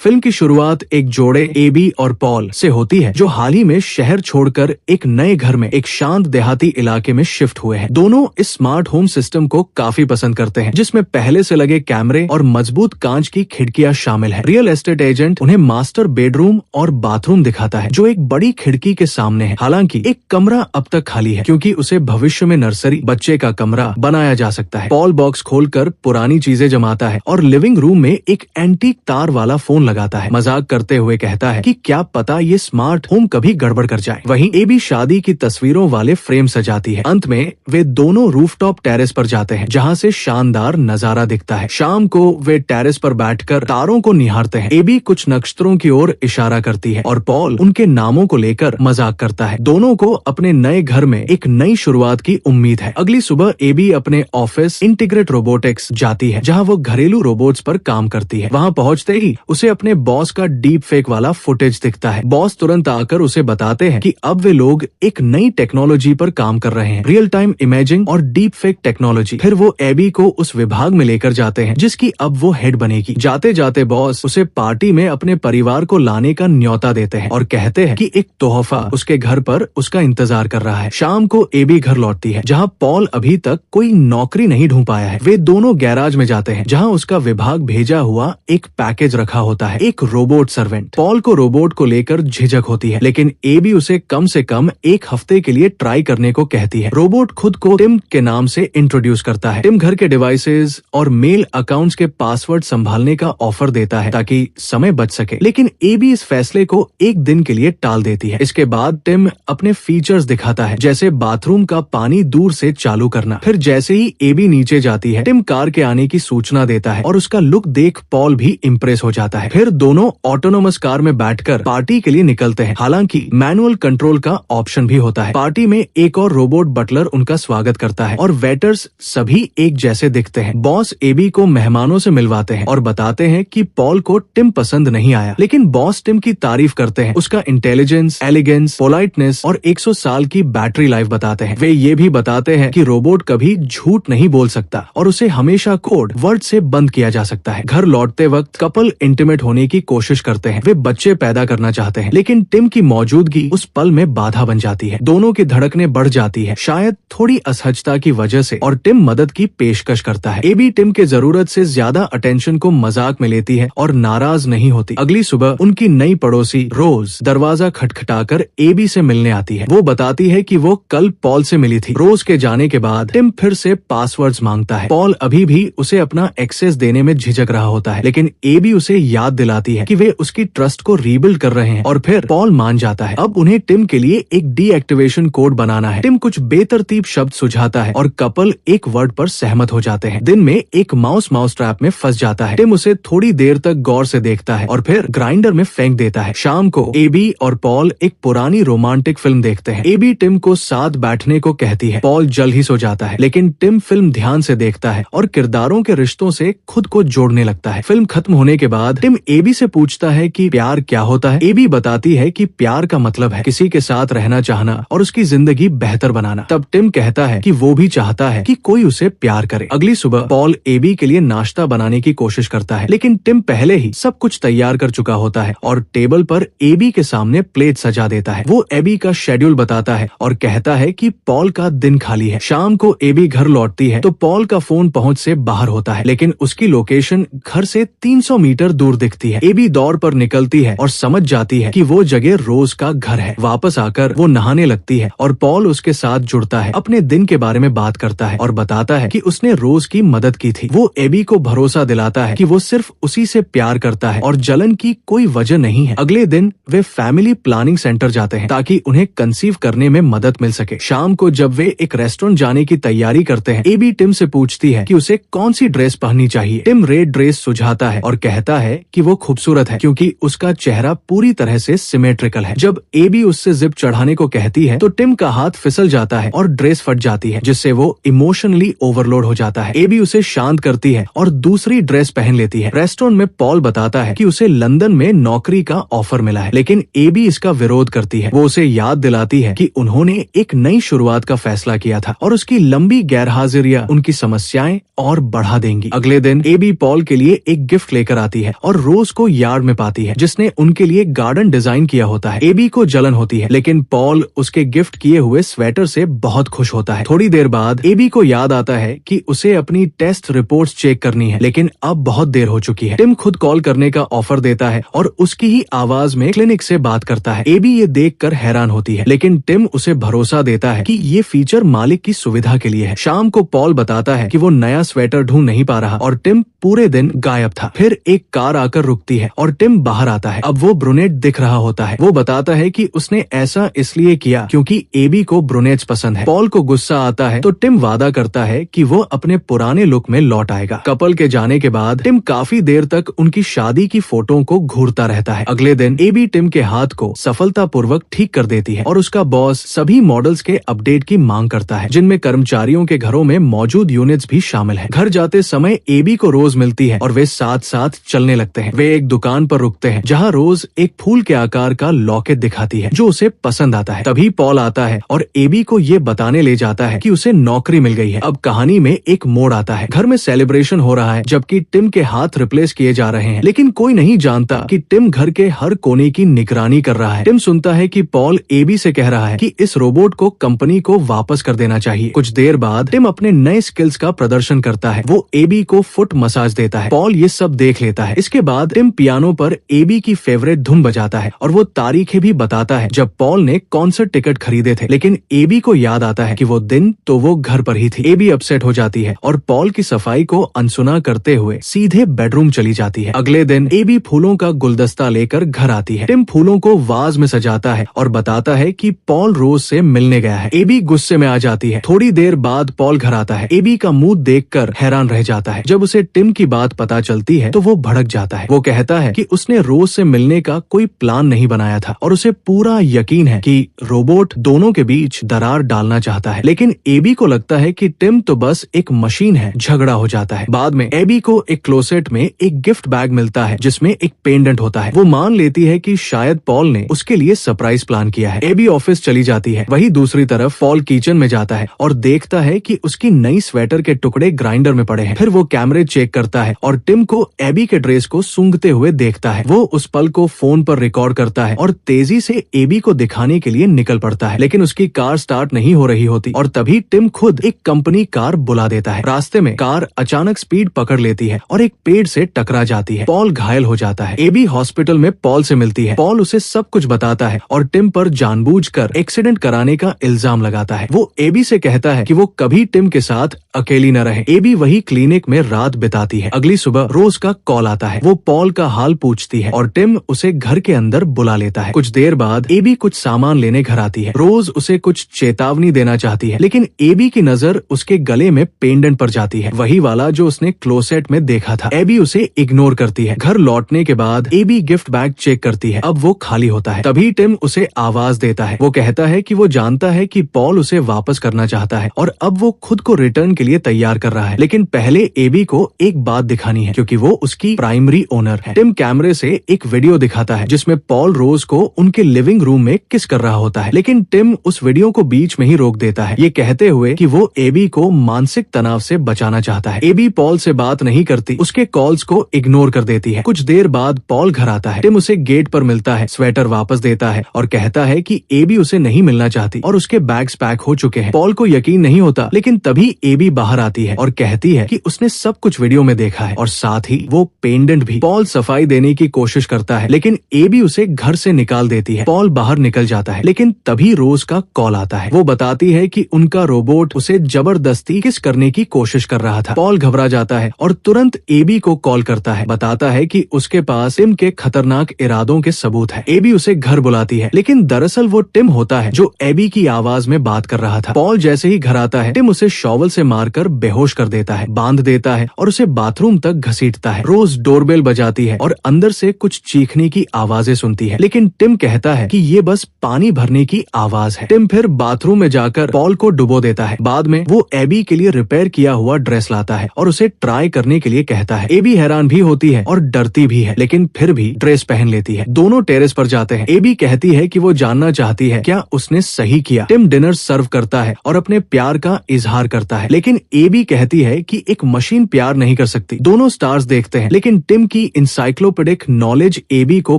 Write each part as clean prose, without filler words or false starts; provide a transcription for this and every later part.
Film की शुरुआत एक जोड़े एबी और पॉल से होती है जो हाल ही में शहर छोड़कर एक नए घर में एक शांत देहाती इलाके में शिफ्ट हुए हैं। दोनों इस स्मार्ट होम सिस्टम को काफी पसंद करते हैं जिसमें पहले से लगे कैमरे और मजबूत कांच की खिड़कियां शामिल है। रियल एस्टेट एजेंट उन्हें मास्टर बेडरूम और बाथरूम दिखाता है जो एक बड़ी खिड़की के सामने है। हालांकि एक कमरा अब तक खाली है क्योंकि उसे भविष्य में नर्सरी बच्चे का कमरा बनाया जा सकता है। पॉल बॉक्स खोलकर पुरानी चीजें जमाता है और लिविंग रूम में एक एंटीक तार वाला फोन लगाता है। मजाक करते हुए कहता है कि क्या पता ये स्मार्ट होम कभी गड़बड़ कर जाए। वहीं एबी शादी की तस्वीरों वाले फ्रेम सजाती है। अंत में वे दोनों रूफटॉप टेरेस पर जाते हैं जहां से शानदार नजारा दिखता है। शाम को वे टेरेस पर बैठकर तारों को निहारते हैं। एबी कुछ नक्षत्रों की ओर इशारा करती है और पॉल उनके नामों को लेकर मजाक करता है। दोनों को अपने नए घर में एक नई शुरुआत की उम्मीद है। अगली सुबह एबी अपने ऑफिस इंटीग्रेट रोबोटिक्स जाती है जहां वो घरेलू रोबोट्स पर काम करती है। वहां पहुंचते ही उसे अपने बॉस का डीप फेक वाला फुटेज दिखता है। बॉस तुरंत आकर उसे बताते हैं कि अब वे लोग एक नई टेक्नोलॉजी पर काम कर रहे हैं, रियल टाइम इमेजिंग और डीप फेक टेक्नोलॉजी। फिर वो एबी को उस विभाग में लेकर जाते हैं जिसकी अब वो हेड बनेगी। जाते जाते बॉस उसे पार्टी में अपने परिवार को लाने का न्योता देते हैं और कहते हैं कि एक तोहफा उसके घर पर उसका इंतजार कर रहा है। शाम को एबी घर लौटती है जहां पॉल अभी तक कोई नौकरी नहीं ढूंढ पाया है। वे दोनों गैराज में जाते हैं जहां उसका विभाग भेजा हुआ एक पैकेज रखा होता है, एक रोबोट सर्वेंट। पॉल को रोबोट को लेकर झिझक होती है लेकिन एबी उसे कम से कम एक हफ्ते के लिए ट्राई करने को कहती है। रोबोट खुद को टिम के नाम से इंट्रोड्यूस करता है। टिम घर के डिवाइसेस और मेल अकाउंट्स के पासवर्ड संभालने का ऑफर देता है ताकि समय बच सके, लेकिन एबी इस फैसले को एक दिन के लिए टाल देती है। इसके बाद टिम अपने फीचर्स दिखाता है जैसे बाथरूम का पानी दूर से चालू करना। फिर जैसे ही एबी नीचे जाती है टिम कार के आने की सूचना देता है और उसका लुक देख पॉल भी इम्प्रेस हो जाता है। फिर दोनों ऑटोनोमस कार में बैठकर पार्टी के लिए निकलते हैं। हालांकि मैनुअल कंट्रोल का ऑप्शन भी होता है। पार्टी में एक और रोबोट बटलर उनका स्वागत करता है और वेटर्स सभी एक जैसे दिखते हैं। बॉस एबी को मेहमानों से मिलवाते हैं और बताते हैं कि पॉल को टिम पसंद नहीं आया, लेकिन बॉस टिम की तारीफ करते हैं। उसका इंटेलिजेंस, एलिगेंस, पोलाइटनेस और 100 साल की बैटरी लाइफ बताते हैं। वे ये भी बताते हैं कि रोबोट कभी झूठ नहीं बोल सकता और उसे हमेशा कोड वर्ड से बंद किया जा सकता है। घर लौटते वक्त कपल इंटीमेट होने की कोशिश करते हैं। वे बच्चे पैदा करना चाहते हैं लेकिन टिम की मौजूदगी उस पल में बाधा बन जाती है। दोनों की धड़कनें बढ़ जाती है, शायद थोड़ी असहजता की वजह से, और टिम मदद की पेशकश करता है। एबी टिम के जरूरत से ज्यादा अटेंशन को मजाक में लेती है और नाराज नहीं होती। अगली सुबह उनकी नई पड़ोसी रोज दरवाजा खटखटाकर एबी से मिलने आती है। वो बताती है कि वो कल पॉल से मिली थी। रोज के जाने के बाद टिम फिर से पासवर्ड्स मांगता है। पॉल अभी भी उसे अपना एक्सेस देने में झिझक रहा होता है लेकिन एबी उसे याद दिलाती है कि वे उसकी ट्रस्ट को रीबिल्ड कर रहे हैं और फिर पॉल मान जाता है। अब उन्हें टिम के लिए एक डीएक्टिवेशन कोड बनाना है। टिम कुछ बेतरतीब शब्द सुझाता है और कपल एक वर्ड पर सहमत हो जाते हैं। दिन में एक माउस ट्रैप में फंस जाता है। टिम उसे थोड़ी देर तक गौर से देखता है और फिर ग्राइंडर में फेंक देता है। शाम को एबी और पॉल एक पुरानी रोमांटिक फिल्म देखते हैं। एबी टिम को साथ बैठने को कहती है। पॉल जल्द ही सो जाता है लेकिन टिम फिल्म ध्यान से देखता है और किरदारों के रिश्तों से खुद को जोड़ने लगता है। फिल्म खत्म होने के बाद टिम एबी से पूछता है कि प्यार क्या होता है। एबी बताती है कि प्यार का मतलब है किसी के साथ रहना चाहना और उसकी जिंदगी बेहतर बनाना। तब टिम कहता है कि वो भी चाहता है कि कोई उसे प्यार करे। अगली सुबह पॉल एबी के लिए नाश्ता बनाने की कोशिश करता है लेकिन टिम पहले ही सब कुछ तैयार कर चुका होता है और टेबल पर एबी के सामने प्लेट सजा देता है। वो एबी का शेड्यूल बताता है और कहता है कि पॉल का दिन खाली है। शाम को एबी घर लौटती है तो पॉल का फोन पहुंच से बाहर होता है लेकिन उसकी लोकेशन घर से 300 मीटर दूर दिखती है। एबी दौड़ पर निकलती है और समझ जाती है कि वो जगह रोज का घर है। वापस आकर वो नहाने लगती है और पॉल उसके साथ जुड़ता है, अपने दिन के बारे में बात करता है और बताता है कि उसने रोज की मदद की थी। वो एबी को भरोसा दिलाता है कि वो सिर्फ उसी से प्यार करता है और जलन की कोई वजह नहीं है। अगले दिन वे फैमिली प्लानिंग सेंटर जाते हैं ताकि उन्हें कंसीव करने में मदद मिल सके। शाम को जब वे एक रेस्टोरेंट जाने की तैयारी करते हैं एबी टिम से पूछती है कि उसे कौन सी ड्रेस पहननी चाहिए। टिम रेड ड्रेस सुझाता है और कहता है कि वो खूबसूरत है क्योंकि उसका चेहरा पूरी तरह से सिमेट्रिकल है। जब एबी उससे जिप चढ़ाने को कहती है तो टिम का हाथ फिसल जाता है और ड्रेस फट जाती है जिससे वो इमोशनली ओवरलोड हो जाता है। एबी उसे शांत करती है और दूसरी ड्रेस पहन लेती है। रेस्टोरेंट में पॉल बताता है कि उसे लंदन में नौकरी का ऑफर मिला है लेकिन एबी इसका विरोध करती है। वो उसे याद दिलाती है कि उन्होंने एक नई शुरुआत का फैसला किया था और उसकी लंबी गैरहाजिरियां उनकी समस्याएं और बढ़ा देंगी। अगले दिन एबी पॉल के लिए एक गिफ्ट लेकर आती है और रोज रोज को यार्ड में पाती है जिसने उनके लिए गार्डन डिजाइन किया होता है। एबी को जलन होती है लेकिन पॉल उसके गिफ्ट किए हुए स्वेटर से बहुत खुश होता है। थोड़ी देर बाद एबी को याद आता है कि उसे अपनी टेस्ट रिपोर्ट्स चेक करनी है, लेकिन अब बहुत देर हो चुकी है। टिम खुद कॉल करने का ऑफर देता है और उसकी ही आवाज में क्लिनिक से बात करता है। एबी ये देखकर हैरान होती है लेकिन टिम उसे भरोसा देता है कि ये फीचर मालिक की सुविधा के लिए है। शाम को पॉल बताता है कि वो नया स्वेटर ढूंढ नहीं पा रहा और टिम पूरे दिन गायब था। फिर एक कार आकर रुकती है और टिम बाहर आता है। अब वो ब्रुनेट दिख रहा होता है। वो बताता है कि उसने ऐसा इसलिए किया क्योंकि एबी को ब्रुनेट्स पसंद है। पॉल को गुस्सा आता है तो टिम वादा करता है कि वो अपने पुराने लुक में लौट आएगा। कपल के जाने के बाद टिम काफी देर तक उनकी शादी की फोटो को घूरता रहता है। अगले दिन एबी टिम के हाथ को सफलतापूर्वक ठीक कर देती है और उसका बॉस सभी मॉडल्स के अपडेट की मांग करता है जिनमें कर्मचारियों के घरों में मौजूद यूनिट्स भी शामिल है। घर जाते समय एबी को रोज मिलती है और वे साथ साथ चलने लगते हैं। वे एक दुकान पर रुकते हैं जहाँ रोज एक फूल के आकार का लॉकेट दिखाती है जो उसे पसंद आता है। तभी पॉल आता है और एबी को ये बताने ले जाता है कि उसे नौकरी मिल गई है। अब कहानी में एक मोड़ आता है। घर में सेलिब्रेशन हो रहा है जबकि टिम के हाथ रिप्लेस किए जा रहे हैं, लेकिन कोई नहीं जानता कि टिम घर के हर कोने की निगरानी कर रहा है। टिम सुनता है कि पॉल एबी से कह रहा है कि इस रोबोट को कंपनी को वापस कर देना चाहिए। कुछ देर बाद टिम अपने नए स्किल्स का प्रदर्शन करता है। वो एबी को फुट मसाज देता है। पॉल ये सब देख लेता है। इसके बाद टिम पियानो पर एबी की फेवरेट धुन बजाता है और वो तारीखें भी बताता है जब पॉल ने कॉन्सर्ट टिकट खरीदे थे, लेकिन एबी को याद आता है कि वो दिन तो वो घर पर ही थी। एबी अपसेट हो जाती है और पॉल की सफाई को अनसुना करते हुए सीधे बेडरूम चली जाती है। अगले दिन एबी फूलों का गुलदस्ता लेकर घर आती है। टिम फूलों को वाज में सजाता है और बताता है कि पॉल रोज से मिलने गया है। एबी गुस्से में आ जाती है। थोड़ी देर बाद पॉल घर आता है। एबी का मुंह देखकर हैरान रह जाता है। जब उसे टिम की बात पता चलती है तो वो भड़क जाता है। वो कहता है कि उसने रोज से मिलने का कोई प्लान नहीं बनाया था और उसे पूरा यकीन है कि रोबोट दोनों के बीच दरार डालना चाहता है, लेकिन एबी को लगता है कि टिम तो बस एक मशीन है। झगड़ा हो जाता है। बाद में एबी को एक क्लोसेट में एक गिफ्ट बैग मिलता है जिसमें एक पेंडेंट होता है। वो मान लेती है कि शायद पॉल ने उसके लिए सरप्राइज प्लान किया है। एबी ऑफिस चली जाती है। वहीं दूसरी तरफ पॉल किचन में जाता है और देखता है कि उसकी नई स्वेटर के टुकड़े ग्राइंडर में पड़े हैं। फिर वो कैमरे चेक करता है और टिम को एबी के ड्रेस को सूंघते हुए देखता है। वो उस पल को फोन पर रिकॉर्ड करता है और तेजी से एबी को दिखाने के लिए निकल पड़ता है, लेकिन उसकी कार स्टार्ट नहीं हो रही होती और तभी टिम खुद एक कंपनी कार बुला देता है। रास्ते में कार अचानक स्पीड पकड़ लेती है और एक पेड़ से टकरा जाती है। पॉल घायल हो जाता है। एबी हॉस्पिटल में पॉल से मिलती है। पॉल उसे सब कुछ बताता है और टिम पर जानबूझकर एक्सीडेंट कराने का इल्जाम लगाता है। वो एबी से कहता है कि वो कभी टिम के साथ अकेली न रहे। एबी वही क्लिनिक में रात बिताती है। अगली सुबह रोज का कॉल आता है। वो पॉल का हाल पूछती है और टिम उसे घर के अंदर बुला लेता है। कुछ देर बाद एबी कुछ सामान लेने घर आती है। रोज उसे कुछ चेतावनी देना चाहती है, लेकिन एबी की नजर उसके गले में पेंडेंट पर जाती है, वही वाला जो उसने क्लोसेट में देखा था। एबी उसे इग्नोर करती है। घर लौटने के बाद एबी गिफ्ट बैग चेक करती है। अब वो खाली होता है। तभी टिम उसे आवाज देता है। वो कहता है कि वो जानता है कि पॉल उसे वापस करना चाहता है और अब वो खुद को रिटर्न के लिए तैयार कर रहा है, लेकिन पहले एबी को एक बात दिखानी है क्योंकि वो उसकी प्राइमरी ओनर है। टिम कैमरे से एक वीडियो दिखाता है जिसमें पॉल रोज को उनके लिविंग रूम में किस कर रहा होता है, लेकिन टिम उस वीडियो को बीच में ही रोक देता है, ये कहते हुए कि वो एबी को मानसिक तनाव से बचाना चाहता है। एबी पॉल से बात नहीं करती, उसके कॉल्स को इग्नोर कर देती है। कुछ देर बाद पॉल घर आता है। टिम उसे गेट पर मिलता है, स्वेटर वापस देता है और कहता है कि एबी उसे नहीं मिलना चाहती और उसके बैग्स पैक हो चुके हैं। पॉल को यकीन नहीं होता, लेकिन तभी एबी बाहर आती है और कहती है कि उसने सब कुछ वीडियो में देखा है और साथ ही वो पेंडेंट भी। पॉल सफाई देने की कोशिश करता है, लेकिन एबी उसे घर से निकाल देती है। पॉल बाहर निकल जाता है, लेकिन तभी रोज का कॉल आता है। वो बताती है कि उनका रोबोट उसे जबरदस्ती किस करने की कोशिश कर रहा था। पॉल घबरा जाता है और तुरंत एबी को कॉल करता है, बताता है कि उसके पास टिम के खतरनाक इरादों के सबूत है। एबी उसे घर बुलाती है, लेकिन दरअसल वो टिम होता है जो एबी की आवाज में बात कर रहा था। पॉल जैसे ही घर आता है, टिम उसे शॉवल से मारकर बेहोश कर देता है, बांध देता है और उसे बाथरूम तक घसीटता है। रोज डोरबेल बजाती है और अंदर से कुछ चीखने की आवाजें सुनती है, लेकिन टिम कहता है कि ये बस पानी भरने की आवाज है। टिम फिर बाथरूम में जाकर पॉल को डुबो देता है। बाद में वो एबी के लिए रिपेयर किया हुआ ड्रेस लाता है और उसे ट्राई करने के लिए कहता है। एबी हैरान भी होती है और डरती भी है, लेकिन फिर भी ड्रेस पहन लेती है। दोनों टेरेस पर जाते हैं। एबी कहती है कि वो जानना चाहती है क्या उसने सही किया। टिम डिनर सर्व करता है और अपने प्यार का इजहार करता है, लेकिन एबी कहती है कि एक मशीन प्यार नहीं कर सकती। दोनों स्टार्स देखते हैं, लेकिन टिम की इंसाइक्लोपीडिक नॉलेज एबी को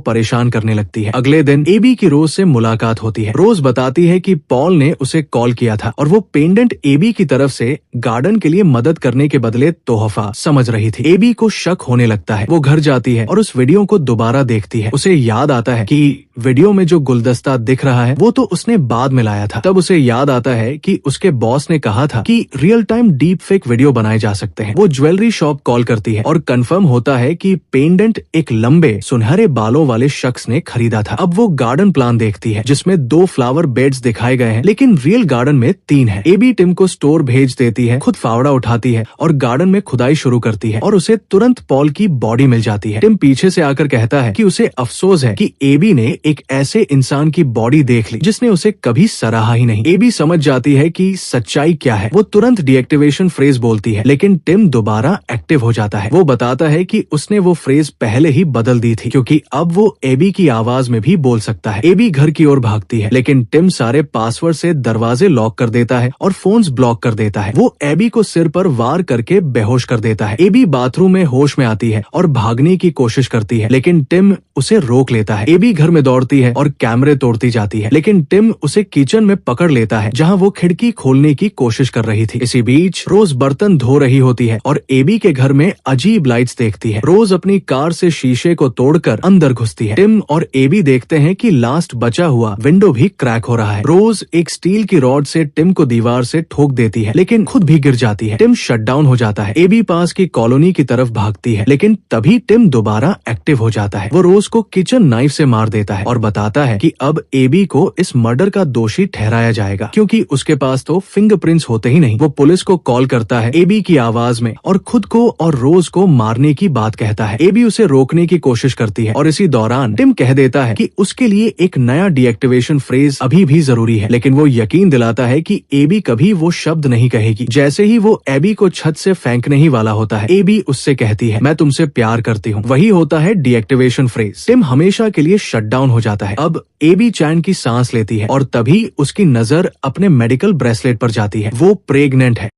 परेशान करने लगती है। अगले दिन एबी की रोज से मुलाकात होती है। रोज बताती है कि पॉल ने उसे कॉल किया था और वो पेंडेंट एबी की तरफ से गार्डन के लिए मदद करने के बदले तोहफा समझ रही थी। एबी को शक होने लगता है। वो घर जाती है और उस वीडियो को दोबारा देखती है। उसे याद आता है कि वीडियो में जो गुलदस्ता दिख रहा है वो तो उसने बाद में लाया था। तब उसे याद आता है कि उसके बॉस ने कहा था कि real time deep fake video बनाए जा सकते हैं। वो ज्वेलरी शॉप कॉल करती है और कंफर्म होता है कि पेंडेंट एक लंबे सुनहरे बालों वाले शख्स ने खरीदा था। अब वो गार्डन प्लान देखती है जिसमें 2 फ्लावर बेड्स दिखाए गए हैं, लेकिन रियल गार्डन में 3 है। एबी टिम को स्टोर भेज देती है, खुद फावड़ा उठाती है और गार्डन में खुदाई शुरू करती है और उसे तुरंत पॉल की बॉडी मिल जाती है। टिम पीछे से आकर कहता है कि उसे अफसोस है कि एबी ने एक ऐसे इंसान की बॉडी देख ली जिसने उसे कभी सराहा ही नहीं। एबी समझ जाती है कि सच्चाई क्या है। वो तुरंत डीएक्टिवेशन फ्रेज बोलती है, लेकिन टिम दोबारा एक्टिव हो जाता है। वो बताता है कि उसने वो फ्रेज पहले ही बदल दी थी क्योंकि अब वो एबी की आवाज में भी बोल सकता है। एबी घर की ओर भागती है, लेकिन टिम सारे पासवर्ड से दरवाजे लॉक कर देता है और फोन्स ब्लॉक कर देता है। वो एबी को सिर पर वार करके बेहोश कर देता है। एबी बाथरूम में होश में आती है और भागने की कोशिश करती है, लेकिन टिम उसे रोक लेता है। एबी घर में दौड़ती है और कैमरे तोड़ती जाती है, लेकिन टिम उसे किचन में पकड़ लेता है जहां वो खिड़की खोलने की कोशिश कर रही थी। इसी बीच रोज बर्तन धो रही होती है और एबी के घर में अजीब लाइट्स देखती है। रोज अपनी कार से शीशे को तोड़कर अंदर घुसती है। टिम और एबी देखते हैं कि लास्ट बचा हुआ विंडो भी क्रैक हो रहा है। रोज एक स्टील की रॉड से टिम को दीवार से ठोक देती है, लेकिन खुद भी गिर जाती है। टिम शटडाउन हो जाता है। एबी पास की कॉलोनी की तरफ भागती है, लेकिन तभी टिम दोबारा एक्टिव हो जाता है। वो रोज को किचन नाइफ से मार देता है और बताता है कि अब एबी को इस मर्डर का दोषी ठहराया जाएगा क्योंकि उसके पास तो फिंगरप्रिंट्स होते ही नहीं। वो पुलिस को कॉल करता है एबी की आवाज में और खुद को और रोज को मारने की बात कहता है। एबी उसे रोकने की कोशिश करती है और इसी दौरान टिम कह देता है कि उसके लिए एक नया डीएक्टिवेशन फ्रेज अभी भी जरूरी है, लेकिन वो यकीन दिलाता है कि एबी कभी वो शब्द नहीं कहेगी। जैसे ही वो एबी को छत से फेंकने ही वाला होता है, एबी उससे कहती है, मैं तुमसे प्यार करती हूँ। वही होता है डीएक्टिवेशन फ्रेज। टिम हमेशा के लिए शटडाउन हो जाता है। अब एबी चैन की सांस लेती है और तभी उसकी नजर अपने मेडिकल ब्रेसलेट पर जाती है। वो प्रेग्नेंट है।